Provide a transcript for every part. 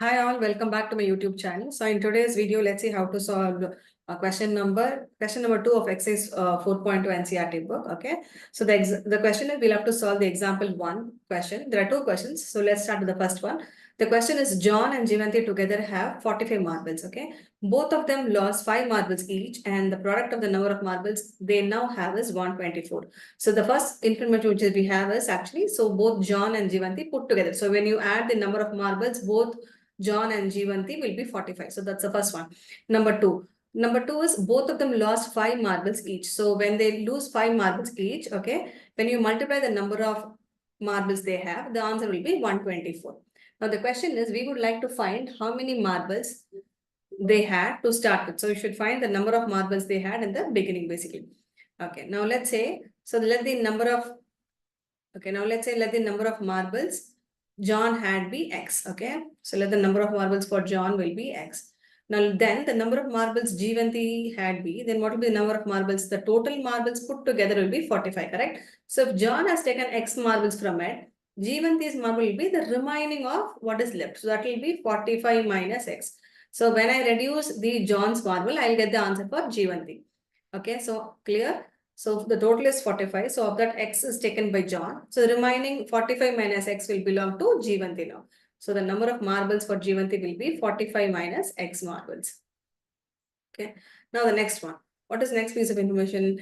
Hi all, welcome back to my YouTube channel. So in today's video, let's see how to solve question number 2 of exercise 4.2 NCERT book. Okay, so the question is we'll have to solve the example 1 question. There are 2 questions. So let's start with the first one. The question is John and Jivanti together have 45 marbles. Okay, both of them lost 5 marbles each, and the product of the number of marbles they now have is 124. So the first information which we have is actually so both John and Jivanti put together. So when you add the number of marbles, both John and Jivanti will be 45. So that's the first one. Number two is both of them lost 5 marbles each. So when they lose 5 marbles each, okay, when you multiply the number of marbles they have, the answer will be 124. Now the question is, we would like to find how many marbles they had to start with. So you should find the number of marbles they had in the beginning, basically. Okay, now let's say, so let the number of, let the number of marbles John had be X, okay? So let the number of marbles for John will be X. Now then the number of marbles Jivanti had be, then what will be the number of marbles? The total marbles put together will be 45, correct? So if John has taken X marbles from it, Jivanti's marble will be the remaining of what is left. So that will be 45 minus X. So when I reduce the John's marble, I'll get the answer for Jivanti. Okay, so clear? So the total is 45. So of that X is taken by John. So the remaining 45 minus X will belong to Jivanti now. So the number of marbles for Jivanti will be 45 minus X marbles. Okay. Now the next one. What is the next piece of information?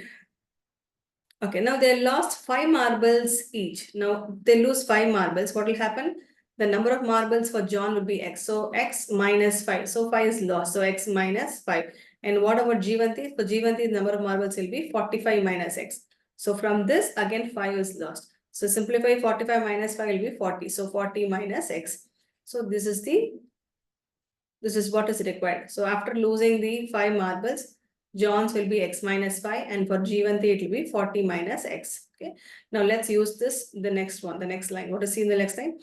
Okay. Now they lost 5 marbles each. Now they lose 5 marbles. What will happen? The number of marbles for John will be X. So X minus 5. So 5 is lost. So X minus 5. And what about Jivanti? For Jivanti, the number of marbles will be 45 minus X. So from this, again, 5 is lost. So simplify 45 minus 5 will be 40. So 40 minus X. So this is what is required. So after losing the 5 marbles, John's will be X minus 5. And for Jivanti, it will be 40 minus X. Okay. Now let's use this, the next one, the next line. What is seen in the next line?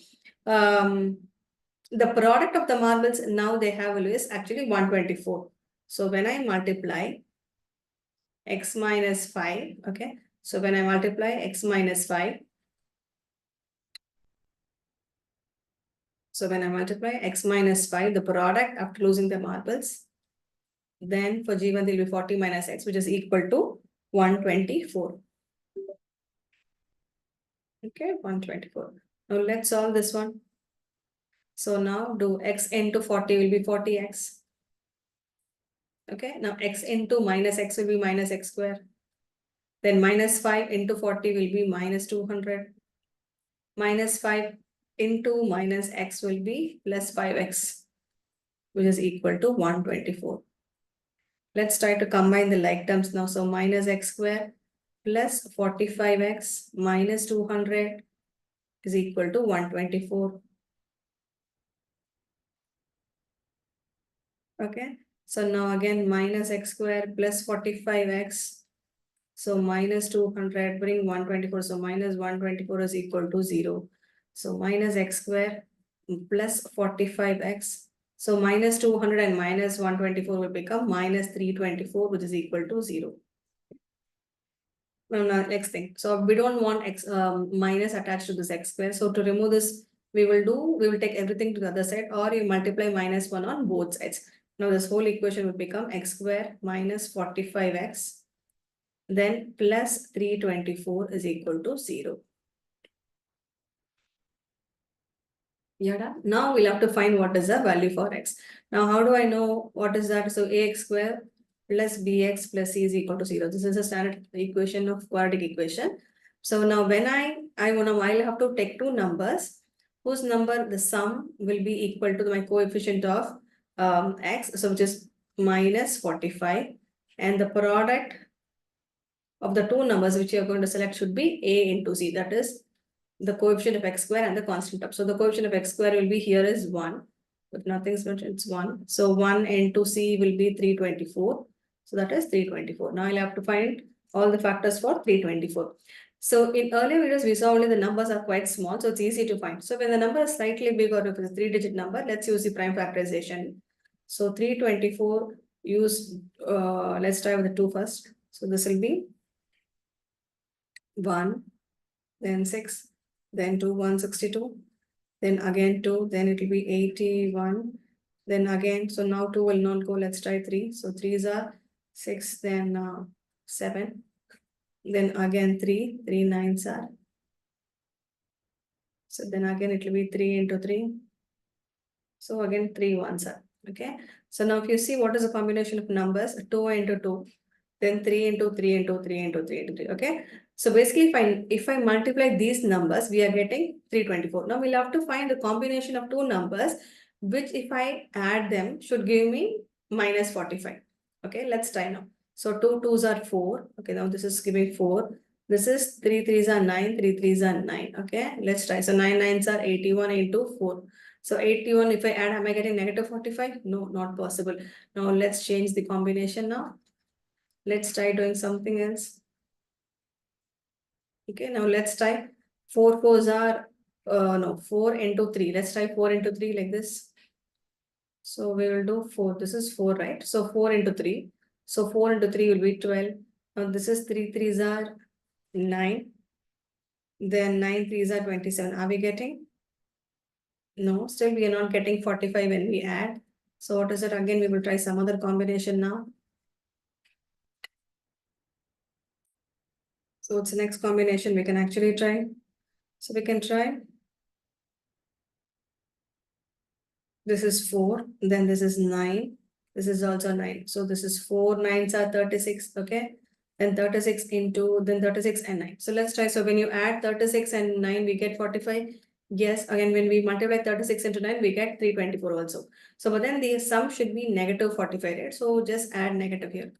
The product of the marbles now they have is actually 124. So when I multiply X minus 5, okay. So when I multiply X minus 5, so when I multiply X minus 5, the product after losing the marbles, then for G1 there will be 40 minus X, which is equal to 124. Okay, 124. Now let's solve this one. So now do X into 40 will be 40X. Okay, now X into minus X will be minus X square. Then minus 5 into 40 will be minus 200. Minus 5 into minus X will be plus 5X, which is equal to 124. Let's try to combine the like terms now. So minus X square plus 45X minus 200 is equal to 124. Okay. So now again minus X square plus 45X. So minus 200 bring 124. So minus 124 is equal to 0. So minus X square plus 45X. So minus 200 and minus 124 will become minus 324, which is equal to 0. Now, next thing. So we don't want X minus attached to this X square. So to remove this, we will take everything to the other side, or you multiply minus 1 on both sides. Now this whole equation will become X square minus 45X. Then plus 324 is equal to 0. Yeah, now we'll have to find what is the value for X. Now, how do I know what is that? So AX square plus BX plus C is equal to 0. This is a standard equation of quadratic equation. So now when I'll have to take 2 numbers whose number the sum will be equal to my coefficient of X, so which is minus 45, and the product of the 2 numbers which you are going to select should be A into C, that is the coefficient of X square and the constant term. So the coefficient of X square will be here is 1, but nothing's mentioned, it's 1. So 1 into C will be 324. So that is 324. Now I'll have to find all the factors for 324. So in earlier videos, we saw only the numbers are quite small, so it's easy to find. So when the number is slightly big or if it's a 3-digit number, let's use the prime factorization. So 324 let's try with the 2 first. So this will be 1, then 6, then 2, 162, then again 2, then it will be 81, then again, so now 2 will not go, let's try 3. So 3s are 6, then 7, then again 3 9s are, so then again it will be 3 into 3, so again 3 1s are, okay. So now if you see what is the combination of numbers, 2 into 2, then 3 into 3 into 3 into 3 into 3, okay. So basically if I multiply these numbers, we are getting 324. Now we'll have to find the combination of two numbers, which if I add them should give me minus 45. Okay, let's try now. So 2 2s are 4. Okay, now this is giving 4. This is 3 3s are 9, 3 3s are 9. Okay, let's try. So 9 9s are 81 into 4. So 81, if I add, am I getting negative 45? No, not possible. Now let's change the combination now. Let's try doing something else. Okay, now let's try 4 4s are, no, 4 into 3. Let's try 4 into 3 like this. So we will do 4. This is 4, right? So 4 into 3. So 4 into 3 will be 12. Now this is 3 3s are 9. Then 9 3s are 27. Are we getting? No, still we are not getting 45 when we add. So what is it? Again, we will try some other combination now. So what's the next combination we can actually try? So we can try. This is 4, then this is 9. This is also 9. So this is 4 9s are 36, okay? Then 36 into, then 36 and 9. So let's try. So when you add 36 and 9, we get 45. Yes, again, when we multiply 36 into 9, we get 324 also. So, but then the sum should be negative 45, right? So just add negative here.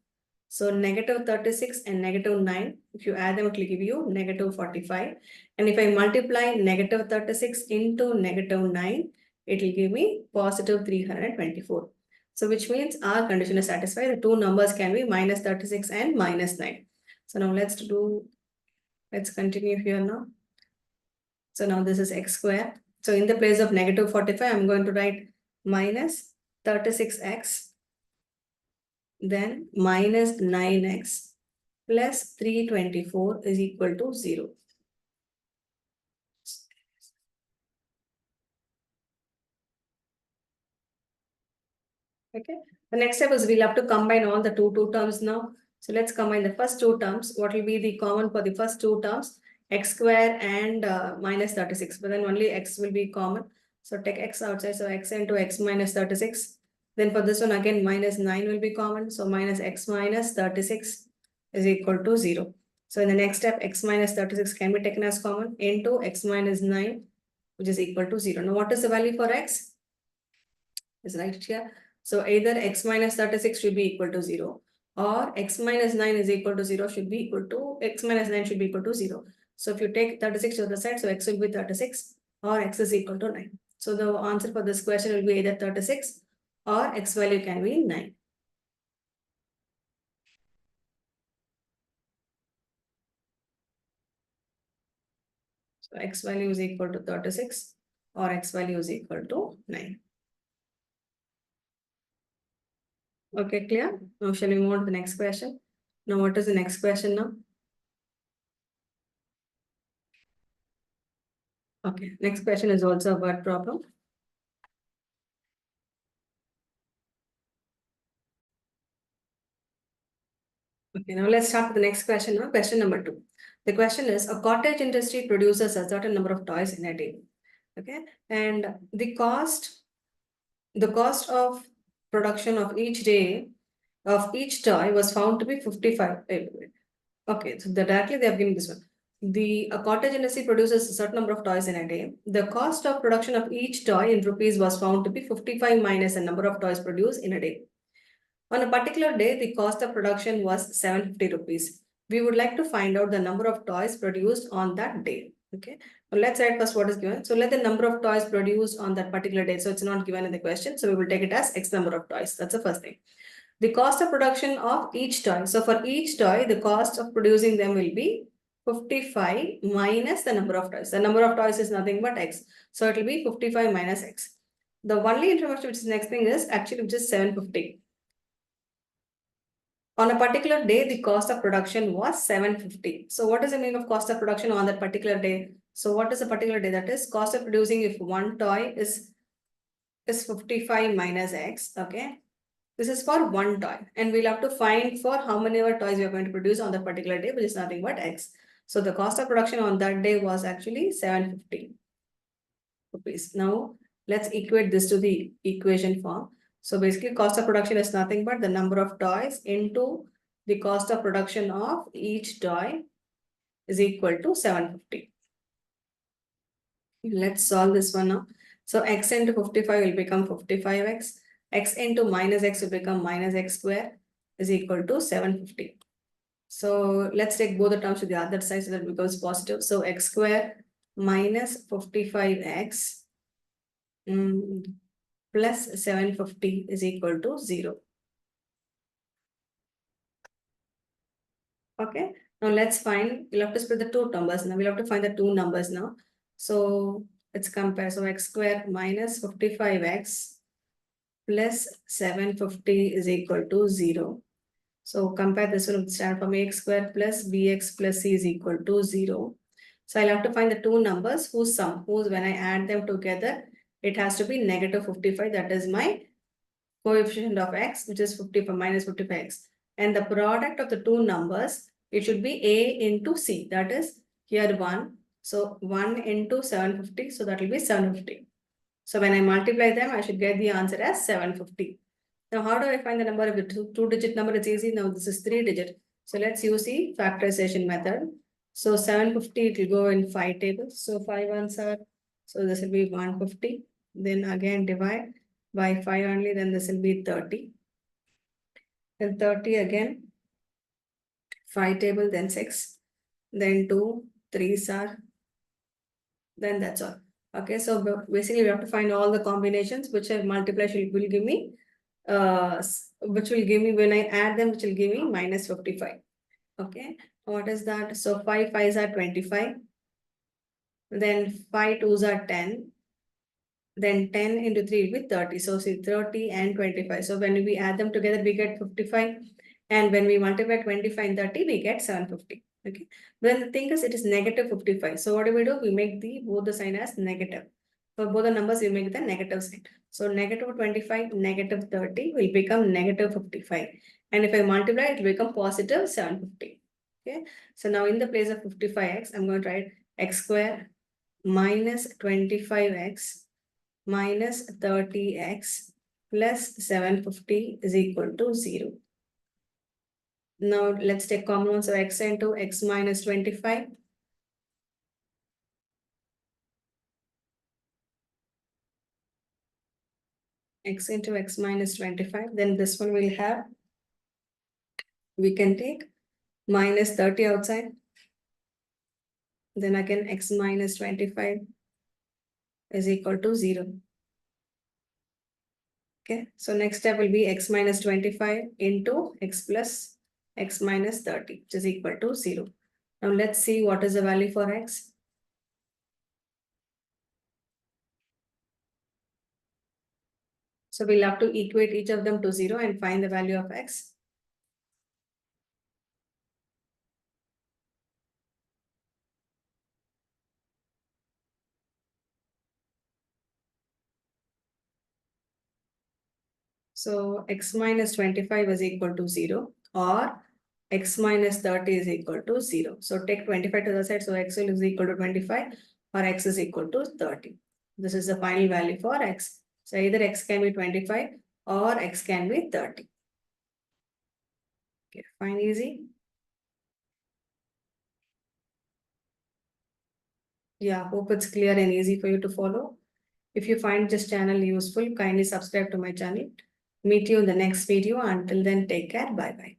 So negative 36 and negative 9, if you add them, it will give you negative 45. And if I multiply negative 36 into negative 9, it will give me positive 324. So which means our condition is satisfied. The two numbers can be minus 36 and minus 9. So now let's continue here now. So now this is x square. So in the place of negative 45, I'm going to write minus 36x, then minus 9x plus 324 is equal to 0. Okay. The next step is we'll have to combine all the two terms now. So let's combine the first two terms. What will be the common for the first two terms? X square and minus 36. But then only x will be common. So take x outside. So x into x minus 36. Then for this one again minus 9 will be common. So minus x minus 36 is equal to 0. So in the next step, x minus 36 can be taken as common into x minus 9, which is equal to 0. Now what is the value for x? Is right here. So either x minus 36 should be equal to 0 or x minus 9 is equal to 0 should be equal to, x minus 9 should be equal to 0. So if you take 36 to the side, so x will be 36 or x is equal to 9. So the answer for this question will be either 36 or x value can be 9. So x value is equal to 36 or x value is equal to 9. Okay, clear? Now shall we move on to the next question? Now what is the next question now? Okay, next question is also a word problem. Okay, now let's start with the next question now. Question number 2. The question is, a cottage industry produces a certain number of toys in a day. Okay, and the cost of production of each day of each toy was found to be 55. Okay, so directly they have given this one. A cottage industry produces a certain number of toys in a day. The cost of production of each toy in rupees was found to be 55 minus the number of toys produced in a day. On a particular day, the cost of production was 750 rupees. We would like to find out the number of toys produced on that day. Okay, well, let's write first what is given. So let the number of toys produced on that particular day. So it's not given in the question. So we will take it as X number of toys. That's the first thing. The cost of production of each toy. So for each toy, the cost of producing them will be 55 minus the number of toys. The number of toys is nothing but X. So it will be 55 minus X. The only information which is next thing is actually just 750. On a particular day, the cost of production was 750. So what is the meaning of cost of production on that particular day? So what is a particular day? That is cost of producing if one toy is 55 minus X, okay? This is for one toy, and we'll have to find for how many ever toys we are going to produce on that particular day, which is nothing but X. So the cost of production on that day was actually 750 rupees. Now let's equate this to the equation form. So basically cost of production is nothing but the number of toys into the cost of production of each toy is equal to 750. Let's solve this one now. So X into 55 will become 55X. X into minus X will become minus X square is equal to 750. So let's take both the terms to the other side so that it becomes positive. So X square minus 55X plus 750 is equal to 0. Okay. Now let's find, we'll have to split the two numbers now. We'll have to find the two numbers now. So let's compare. So X square minus 55X plus 750 is equal to 0. So compare this one with standard form Ax square plus Bx plus C is equal to 0. So I'll have to find the two numbers whose sum, whose when I add them together, it has to be negative 55. That is my coefficient of X, which is 55 minus 55X. And the product of the two numbers, it should be A into C. That is here 1. So 1 into 750. So that will be 750. So when I multiply them, I should get the answer as 750. Now, how do I find the number of the two-digit number? It's easy. Now, this is 3-digit. So let's use the factorization method. So 750, it will go in 5 tables. So 5 ones are, so this will be 150. Then again divide by 5 only, then this will be 30. Then 30 again, 5 table, then 6. Then 2, 3s are, then that's all. Okay, so basically we have to find all the combinations which I multiply will give me, which will give me when I add them, which will give me minus 55. Okay, what is that? So 5 5s are 25. Then 5 2s are 10. Then 10 into 3 will be 30. So see 30 and 25. So when we add them together, we get 55. And when we multiply 25 and 30, we get 750. Okay. Then the thing is, it is negative 55. So what do? We make both the sign as negative. For both the numbers, we make the negative sign. So negative 25, negative 30 will become negative 55. And if I multiply, it will become positive 750. Okay. So now in the place of 55x, I'm going to write x square minus 25x minus 30x plus 750 is equal to 0. Now let's take common ones. So x into x minus 25. X into x minus 25. Then this one will have, we can take minus 30 outside. Then again x minus 25 is equal to 0. Okay, so next step will be x minus 25 into x plus x minus 30, which is equal to 0. Now let's see what is the value for x. So we'll have to equate each of them to 0 and find the value of x. So x minus 25 is equal to 0 or x minus 30 is equal to 0. So take 25 to the side. So x is equal to 25 or x is equal to 30. This is the final value for x. So either x can be 25 or x can be 30. Okay, fine, easy. Yeah, hope it's clear and easy for you to follow. If you find this channel useful, kindly subscribe to my channel. Meet you in the next video. Until then, take care. Bye-bye.